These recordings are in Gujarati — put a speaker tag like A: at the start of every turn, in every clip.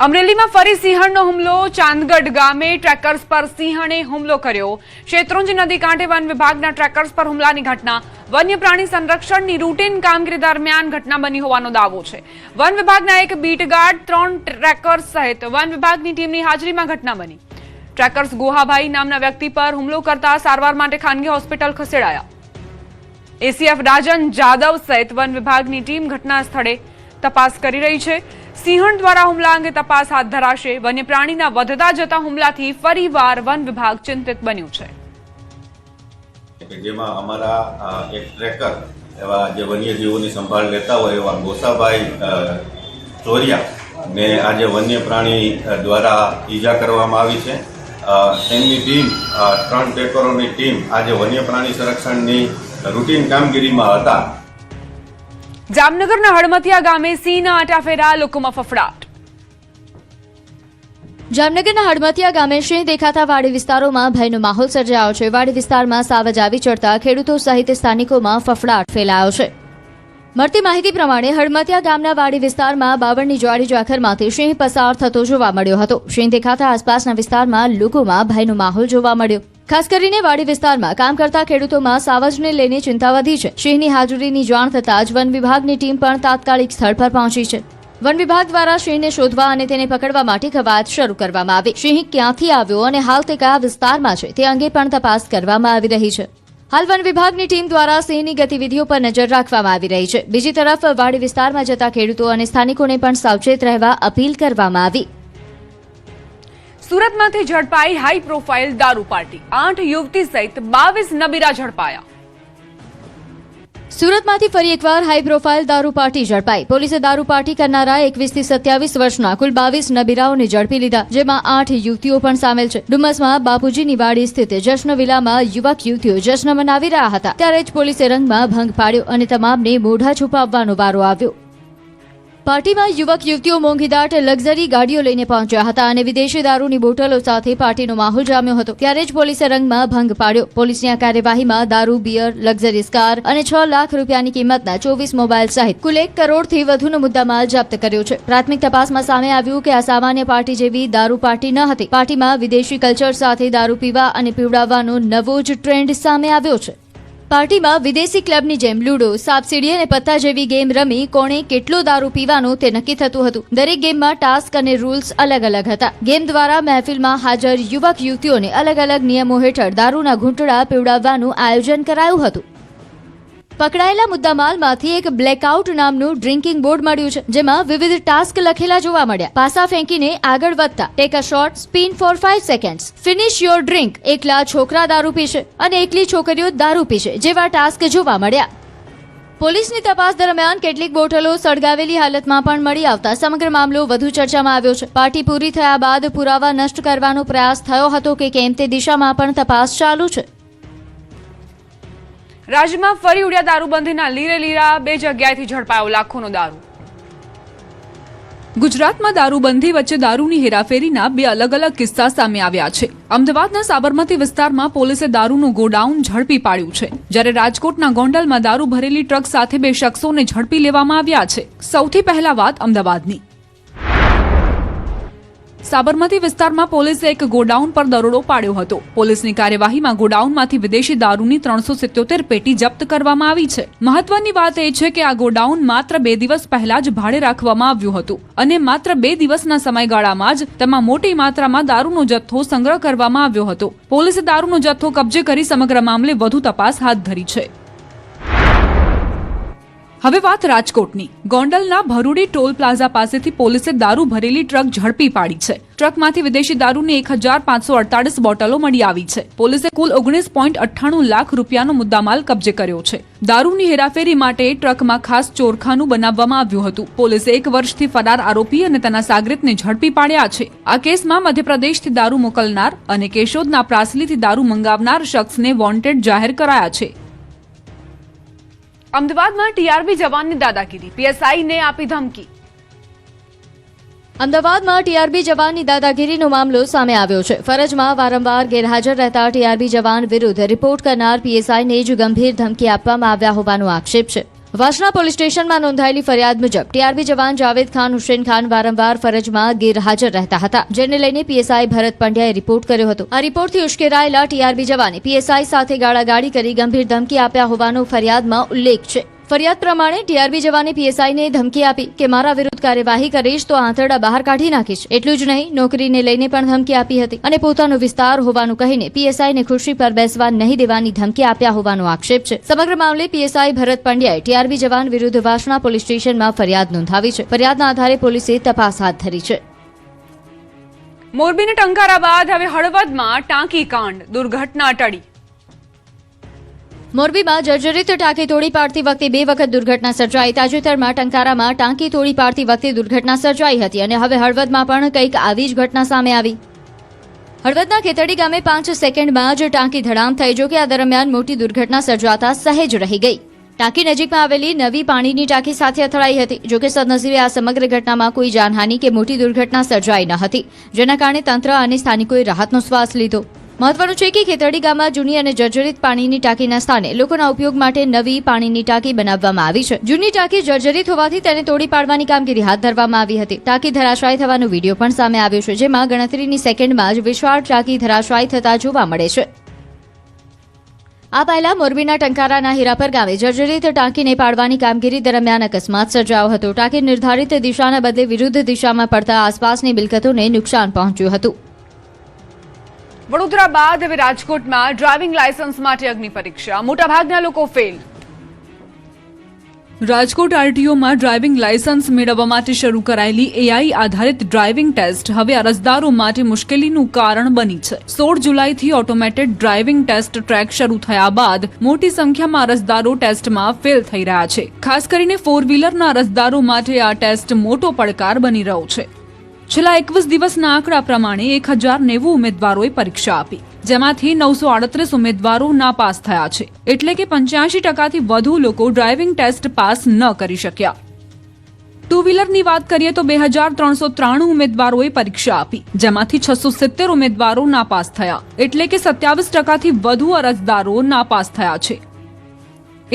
A: અમરેલીમાં ફરી સિંહણનો હુમલો. ચાંદગઢ ગામે ટ્રેકર્સ પર સિંહણે હુમલો કર્યો. શેત્રુંજી નદી કાંઠે વન વિભાગના ટ્રેકર્સ પર હુમલાની ઘટના. વન્ય પ્રાણી સંરક્ષણની રૂટીન કામગીરી દરમિયાન ઘટના બની હોવાનો દાવો છે. વન વિભાગના એક બીટગાર્ડ, 3 ટ્રેકર્સ સહિત વન વિભાગની ટીમની હાજરીમાં ઘટના બની. ટ્રેકર્સ ગોહાભાઈ નામના વ્યક્તિ પર હુમલો કરતા સારવાર માટે ખાનગી હોસ્પિટલ ખસેડાયા. એસીએફ રાજન જાદવ સહિત વન વિભાગની ટીમ ઘટના સ્થળે તપાસ કરી રહી છે. સિંહણ દ્વારા હુમલા અંગે તપાસ હાથ ધરાશે. વન્ય પ્રાણીના વધતા જતા હુમલાથી ફરીવાર વન વિભાગ ચિંતિત બન્યું છે.
B: જેમાં અમારા એક ટ્રેકર એવા જે વન્યજીવોની સંભાળ લેતા હોય એવા ગોસાભાઈ ચોરિયા ને આજે વન્ય પ્રાણી દ્વારા ઈજા કરવામાં આવી છે. તેમની ટીમ 3 ટ્રેકરોની ટીમ આજે વન્ય પ્રાણી સંરક્ષણની રૂટીન કામગીરીમાં હતા.
A: જામનગરના હળમતિયા ગામે સિંહના આટાફેરા, લોકોમાં ફફડાટ.
C: જામનગરના હળમતિયા ગામે સિંહ દેખાતા વાડી વિસ્તારોમાં ભયનો માહોલ સર્જાયો છે. વાડી વિસ્તારમાં સાવજ આવી ચડતા ખેડૂતો સહિત સ્થાનિકોમાં ફફડાટ ફેલાયો છે. મળતી માહિતી પ્રમાણે હળમતિયા ગામના વાડી વિસ્તારમાં બાવળની જ્વાળી જાખરમાંથી સિંહ પસાર થતો જોવા મળ્યો હતો. સિંહ દેખાતા આસપાસના વિસ્તારમાં લોકોમાં ભયનો માહોલ જોવા મળ્યો. ખાસ કરીને વાડી વિસ્તારમાં કામ કરતા ખેડૂતોમાં સાવજને લઈને ચિંતા વધી છે. સિંહની હાજરીની જાણ થતાં જ વન વિભાગની ટીમ પણ તાત્કાલિક સ્થળ પર પહોંચી છે. વન વિભાગ દ્વારા સિંહને શોધવા અને તેને પકડવા માટે કવાયત શરૂ કરવામાં આવી. સિંહ ક્યાંથી આવ્યો અને હાલ તે કયા વિસ્તારમાં છે તે અંગે પણ તપાસ કરવામાં આવી રહી છે. હાલ વન વિભાગની ટીમ દ્વારા સિંહની ગતિવિધિઓ પર નજર રાખવામાં આવી રહી છે. બીજી તરફ વાડી વિસ્તારમાં જતા ખેડૂતો અને સ્થાનિકોને પણ સાવચેત રહેવા અપીલ કરવામાં આવી.
A: સુરતમાંથી ઝડપાઈ હાઈ પ્રોફાઇલ દારૂ પાર્ટી. 8 યુવતી સહિત 22 નબીરા ઝડપાયા.
C: સુરતમાંથી ફરી એકવાર હાઈ પ્રોફાઇલ દારૂ પાર્ટી ઝડપાઈ. પોલીસે દારૂ પાર્ટી કરનારા 21 થી 27 વર્ષના કુલ 22 નબીરાઓને ઝડપી લીધા, જેમાં 8 યુવતીઓ પણ સામેલ છે. ડુમસમાં બાપુજીની વાડી સ્થિત જશ્ન વિલામાં યુવક યુવતીઓ જશ્ન મનાવી રહ્યા હતા, ત્યારે જ પોલીસે રંગમાં ભંગ પાડ્યો અને તમામને મોઢા છુપાવવાનો વારો આવ્યો. પાર્ટીમાં યુવક યુવતીઓ મોંઘીદાટ લક્ઝરી ગાડીઓ લઈને પહોંચ્યા હતા અને વિદેશી દારૂની બોટલો સાથે પાર્ટીનો માહોલ જામ્યો હતો, ત્યારે જ પોલીસે રંગમાં ભંગ પાડ્યો. પોલીસની આ કાર્યવાહીમાં દારૂ, બિયર, લક્ઝરીઝ કાર અને 6 લાખ રૂપિયાની કિંમતના 24 મોબાઈલ સહિત કુલ 1 કરોડથી વધુનો મુદ્દામાલ જપ્ત કર્યો છે. પ્રાથમિક તપાસમાં સામે આવ્યું કે આ સામાન્ય પાર્ટી જેવી દારૂ પાર્ટી ન હતી. પાર્ટીમાં વિદેશી કલ્ચર સાથે દારૂ પીવા અને પીવડાવવાનો નવો જ ટ્રેન્ડ સામે આવ્યો છે. પાર્ટીમાં વિદેશી ક્લબની જેમ લૂડો, સાપસીડી અને પત્તા જેવી ગેમ રમી કોણે કેટલો દારૂ પીવાનો તે નક્કી થતું હતું. દરેક ગેમમાં ટાસ્ક અને રૂલ્સ અલગ અલગ હતા. ગેમ દ્વારા મહેફિલમાં હાજર યુવક યુવતીઓને અલગ અલગ નિયમો હેઠળ દારૂના ઘૂંટડા પીવડાવવાનું આયોજન કરાયું હતું. પકડાયેલા મુદ્દામાલમાંથી એક બ્લેકઆઉટ નામનું ડ્રિંકિંગ બોર્ડ મળ્યું છે, જેમાં વિવિધ ટાસ્ક લખેલા જોવા મળ્યા. પાસા ફેંકીને આગળ વધતા, take a shot, spin for 5 seconds, finish your drink, એકલા છોકરા દારૂ પીશે અને એકલી છોકરીઓ દારૂ પીશે જેવા ટાસ્ક જોવા મળ્યા. પોલીસની તપાસ દરમિયાન કેટલીક બોટલો સળગાવેલી હાલતમાં પણ મળી આવતા સમગ્ર મામલો વધુ ચર્ચામાં આવ્યો છે. પાર્ટી પૂરી થયા બાદ પુરાવા નષ્ટ કરવાનો પ્રયાસ થયો હતો કે કેમ તે દિશામાં પણ તપાસ ચાલુ છે.
A: રાજ્યમાં ફરી ઉડ્યા દારૂબંધીના લીરે લીરા. 2 જગ્યાએથી ઝડપાયો લાખોનો દારૂ. ગુજરાતમાં દારૂબંધી વચ્ચે દારૂની હેરાફેરીના 2 અલગ અલગ કિસ્સા સામે આવ્યા છે. અમદાવાદના સાબરમતી વિસ્તારમાં પોલીસે દારૂનું ગોડાઉન ઝડપી પાડ્યું છે, જ્યારે રાજકોટના ગોંડલમાં દારૂ ભરેલી ટ્રક સાથે 2 શખ્સોને ઝડપી લેવામાં આવ્યા છે. સૌથી પહેલા વાત અમદાવાદની. સાબરમતી વિસ્તારમાં પોલીસે એક ગોડાઉન પર દરોડો પાડ્યો હતો. પોલીસની કાર્યવાહીમાં ગોડાઉનમાંથી વિદેશી દારૂની 377 પેટી જપ્ત કરવામાં આવી છે. મહત્વની વાત એ છે કે આ ગોડાઉન માત્ર 2 દિવસ પહેલા જ ભાડે રાખવામાં આવ્યું હતું અને માત્ર 2 દિવસના સમયગાળામાં જ તેમાં મોટી માત્રામાં દારૂનો જથ્થો સંગ્રહ કરવામાં આવ્યો હતો. પોલીસે દારૂનો જથ્થો કબજે કરી સમગ્ર મામલે વધુ તપાસ હાથ ધરી છે. હવે વાત રાજકોટની. ગોંડલના ભરૂડી ટોલ પ્લાઝા પાસેથી પોલીસે દારૂ ભરેલી ટ્રક ઝડપી પાડી છે. ટ્રકમાંથી વિદેશી દારૂની 1548 બોટલો મળી આવી છે. પોલીસે કુલ 19.98 લાખ રૂપિયાનો મુદ્દામાલ કબજે કર્યો છે. દારૂની હેરાફેરી માટે ટ્રકમાં ખાસ ચોરખાનું બનાવવામાં આવ્યું હતું. પોલીસે 1 વર્ષથી ફરાર આરોપી અને તેના સાગરીતને ઝડપી પાડ્યા છે. આ કેસમાં મધ્યપ્રદેશથી દારૂ મોકલનાર અને કેશોદના પ્રાસલીથી દારૂ મંગાવનાર શખ્સને વોન્ટેડ જાહેર કરાયા છે. અમદાવાદમાં ટીઆરબી જવાનની દાદાગીરી. પીએસઆઈને આપી ધમકી.
C: અમદાવાદમાં ટીઆરબી જવાનની દાદાગીરીનો મામલો સામે આવ્યો છે. ફરજમાં વારંવાર ગેરહાજર રહેતા ટીઆરબી જવાન વિરુદ્ધ રિપોર્ટ કરનાર પીએસઆઈને જ ગંભીર ધમકી આપવામાં આવ્યા હોવાનો આક્ષેપ છે. વાસણા પોલીસ સ્ટેશનમાં નોંધાયેલી ફરિયાદ મુજબ ટીઆરબી જવાન જાવેદ ખાન હુસેન ખાન વારંવાર ફરજમાં ગેરહાજર રહેતા હતા, જેને લઈને પીએસઆઈ ભરત પંડ્યાએ રિપોર્ટ કર્યો હતો. આ રિપોર્ટથી ઉશ્કેરાયેલા ટીઆરબી જવાને પીએસઆઈ સાથે ગાળાગાળી કરી ગંભીર ધમકી આપ્યા હોવાનો ફરિયાદમાં ઉલ્લેખ છે. ફરિયાદ પ્રમાણે ટીઆરબી જવાને પીએસઆઈને ધમકી આપી કે મારા વિરુદ્ધ કાર્યવાહી કરીશ તો આંતરડા બહાર કાઢી નાખીશ. એટલું જ નહીં, નોકરીને લઈને પણ ધમકી આપી હતી અને પોતાનો વિસ્તાર હોવાનું કહીને પીએસઆઈને ખુરશી પર બેસવા નહીં દેવાની ધમકી આપ્યા હોવાનો આક્ષેપ છે. સમગ્ર મામલે પીએસઆઈ ભરત પંડ્યાએ ટીઆરબી જવાન વિરુદ્ધ વાસણા પોલીસ સ્ટેશનમાં ફરિયાદ નોંધાવી છે. ફરિયાદના આધારે પોલીસે તપાસ હાથ ધરી છે.
A: મોરબીના ટંકારા બાદ હવે હળવદમાં ટાંકી કાંડ, દુર્ઘટના ટળી.
C: મોરબીમાં જર્જરિત ટાંકી તોડી પાડતી વખતે 2 વખત દુર્ઘટના સર્જાઈ. તાજેતરમાં ટંકારામાં ટાંકી તોડી પાડતી વખતે દુર્ઘટના સર્જાઈ હતી અને હવે હળવદમાં પણ કંઈક આવી જ ઘટના સામે આવી. હળવદના ખેતડી ગામે 5 સેકન્ડમાં જ ટાંકી ધડામ થઈ. જો કે આ દરમિયાન મોટી દુર્ઘટના સર્જાતા સહેજ રહી ગઈ. ટાંકી નજીકમાં આવેલી નવી પાણીની ટાંકી સાથે અથડાઈ હતી. જો કે સદનસીબે આ સમગ્ર ઘટનામાં કોઈ જાનહાનિ કે મોટી દુર્ઘટના સર્જાઈ ન હતી, જેના કારણે તંત્ર અને સ્થાનિકોએ રાહતનો શ્વાસ લીધો. મહત્વનું છે કે ખેતડી ગામમાં જૂની અને જર્જરિત પાણીની ટાંકીના સ્થાને લોકોના ઉપયોગ માટે નવી પાણીની ટાંકી બનાવવામાં આવી છે. જૂની ટાંકી જર્જરિત હોવાથી તેને તોડી પાડવાની કામગીરી હાથ ધરવામાં આવી હતી. ટાંકી ધરાશાયી થવાનો વિડીયો પણ સામે આવ્યો છે, જેમાં ગણતરીની સેકન્ડમાં જ વિશાળ ટાંકી ધરાશાયી થતા જોવા મળે છે. આ પહેલા મોરબીના ટંકારાના હીરાપર ગામે જર્જરિત ટાંકીને પાડવાની કામગીરી દરમિયાન અકસ્માત સર્જાયો હતો. ટાંકી નિર્ધારિત દિશાના બદલે વિરુદ્ધ દિશામાં પડતા આસપાસની મિલકતોને નુકસાન પહોંચ્યું હતું.
A: વડોદરા બાદ હવે રાજકોટમાં ડ્રાઇવિંગ લાયસન્સ માટે અગ્નિ પરીક્ષા, મોટાભાગના લોકો ફેલ. રાજકોટ આરટીઓમાં ડ્રાઇવિંગ લાયસન્સ મેળવવા માટે શરૂ કરાયેલી એઆઈ આધારિત ડ્રાઇવિંગ ટેસ્ટ હવે અરજદારો માટે મુશ્કેલીનું કારણ બની છે. 16 જુલાઈથી ઓટોમેટેડ ડ્રાઇવિંગ ટેસ્ટ ટ્રેક શરૂ થયા બાદ મોટી સંખ્યામાં અરજદારો ટેસ્ટમાં ફેલ થઈ રહ્યા છે. ખાસ કરીને 4 વ્હીલરના અરજદારો માટે આ ટેસ્ટ મોટો પડકાર બની રહ્યો છે. છેલ્લા 21 દિવસના આંકડા પ્રમાણે 1090 ઉમેદવારોએ પરીક્ષા આપી, જેમાંથી 938 ઉમેદવારો નાપાસ થયા છે. એટલે કે 85%થી વધુ લોકો ડ્રાઇવિંગ ટેસ્ટ પાસ ન કરી શક્યા. 2 વ્હીલરની વાત કરીએ તો 2393 ઉમેદવારોએ પરીક્ષા આપી, જેમાંથી 670 ઉમેદવારો નાપાસ થયા. એટલે કે 27%થી વધુ અરજદારો નાપાસ થયા છે.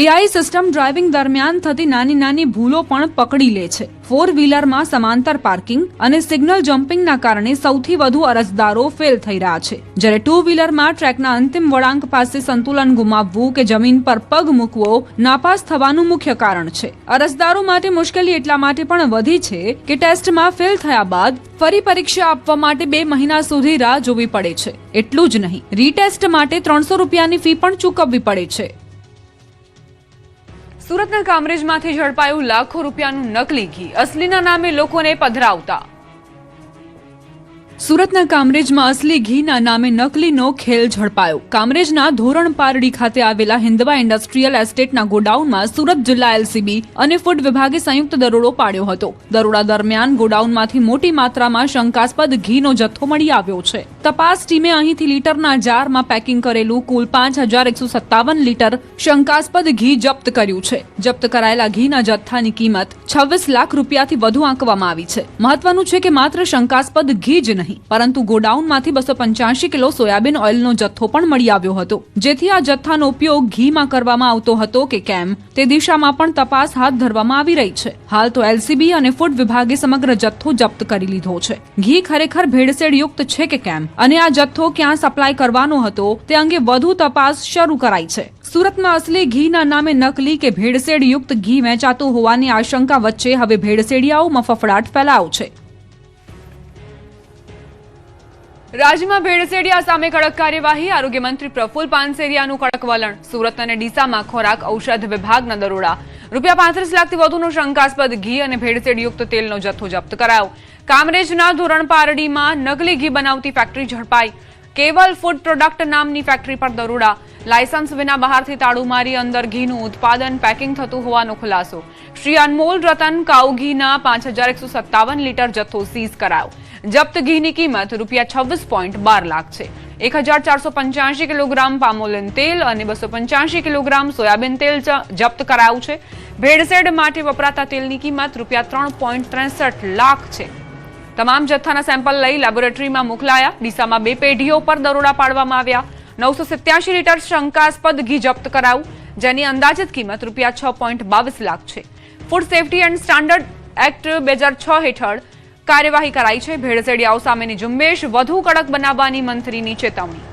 A: એઆઈ સિસ્ટમ ડ્રાઇવિંગ દરમિયાન થતી નાની નાની ભૂલો પણ પકડી લે છે. 4 વ્હીલરમાં સમાંતર પાર્કિંગ અને સિગ્નલ જમ્પિંગના કારણે સૌથી વધુ અરજદારો ફેલ થઈ રહ્યા છે, જ્યારે 2 વ્હીલરમાં ટ્રેકના અંતિમ વળાંક પાસે સંતુલન ગુમાવવું કે જમીન પર પગ મૂકવો નાપાસ થવાનું મુખ્ય કારણ છે. અરજદારો માટે મુશ્કેલી એટલા માટે પણ વધી છે કે ટેસ્ટમાં ફેલ થયા બાદ ફરી પરીક્ષા આપવા માટે 2 મહિના સુધી રાહ જોવી પડે છે. એટલું જ નહીં, રીટેસ્ટ માટે 300 રૂપિયાની ફી પણ ચૂકવવી પડે છે. સુરતના કામરેજમાંથી ઝડપાયું લાખો રૂપિયાનું નકલી ઘી, અસલીના નામે લોકોને પધરાવતા. સુરતના કામરેજમાં અસલી ઘીના નામે નકલીનો ખેલ ઝડપાયો. કામરેજના ધોરણ પારડી ખાતે આવેલા હિન્દવા ઇન્ડસ્ટ્રીયલ એસ્ટેટના ગોડાઉનમાં સુરત જિલ્લા એલસીબી અને ફૂડ વિભાગે સંયુક્ત દરોડો પાડ્યો હતો. દરોડા દરમિયાન ગોડાઉનમાંથી મોટી માત્રામાં શંકાસ્પદ ઘીનો જથ્થો મળી આવ્યો છે. તપાસ ટીમે અહીંથી લીટરના જારમાં પેકિંગ કરેલું કુલ 5157 લીટર શંકાસ્પદ ઘી જપ્ત કર્યું છે. જપ્ત કરાયેલા ઘીના જથ્થાની કિંમત 26 લાખ રૂપિયાથી વધુ આંકવામાં આવી છે. મહત્વનું છે કે માત્ર શંકાસ્પદ ઘી જ નહીં, પરંતુ ગોડાઉનમાંથી 285 કિલો સોયાબીન ઓઇલનો જથ્થો પણ મળી આવ્યો હતો. જેથી આ જથ્થાનો ઉપયોગ ઘીમાં કરવામાં આવતો હતો કે કેમ તે દિશામાં પણ તપાસ હાથ ધરવામાં આવી રહી છે. હાલ તો એલસીબી અને ફૂડ વિભાગે સમગ્ર જથ્થો જપ્ત કરી લીધો છે. ઘી ખરેખર ભેળસેળ યુક્ત છે કે કેમ અને આ જથ્થો ક્યાં સપ્લાય કરવાનો હતો તે અંગે વધુ તપાસ શરૂ કરાઈ છે. સુરતમાં અસલી ઘીના નામે નકલી કે ભેળસેળ યુક્ત ઘી વેચાતું હોવાની આશંકા વચ્ચે હવે ભેળસેડિયાઓમાં ફફડાટ ફેલાયો છે. રાજ્યમાં ભેળસેડિયા સામે કડક કાર્યવાહી, આરોગ્ય મંત્રી પ્રફુલ પાનસેરિયાનું કડક વલણ. સુરત અને ડીસામાં ખોરાક ઔષધ વિભાગના દરોડા, ₹35 લાખથી વધુનો શંકાસ્પદ ઘી અને ભેળસેળયુક્ત તેલનો જથ્થો જપ્ત કરાયો. કામરેજના ધોરણ પારડીમાં નકલી ઘી બનાવતી ફેક્ટરી ઝડપાઈ. કેવલ ફૂડ પ્રોડક્ટ નામની ફેક્ટરી પર દરોડા, લાયસન્સ વિના બહારથી તાળું મારી અંદર ઘીનું ઉત્પાદન પેકિંગ થતું હોવાનો ખુલાસો. શ્રી અનમોલ રતન કાઉ ઘીના 5157 લીટર જથ્થો સીઝ કરાયો. જપ્ત ઘીની કિંમત ₹26.12 લાખ છે. 1485 કિલોગ્રામ પામોલિન તેલ અને 285 કિલોગ્રામ સોયાબીન તેલ જપ્ત કરાયું છે. ભેળસેળ માટે વપરાતા તેલની કિંમત ₹3.63 લાખ છે. તમામ જથ્થાના સેમ્પલ લઈ લેબોરેટરીમાં મોકલાયા. ડીસામાં 2 પેઢીઓ પર દરોડા પાડવામાં આવ્યા. 987 લીટર શંકાસ્પદ ઘી જપ્ત કરાયું. જેની અંદાજિત કિંમત ₹6.22 લાખ છે. Food safety and standard act 2006 હેઠળ કાર્યવાહી કરાઈ છે. ભેળસેડિયાઓ સામેની ઝુંબેશ વધુ કડક બનાવવાની મંત્રીની ચેતવણી.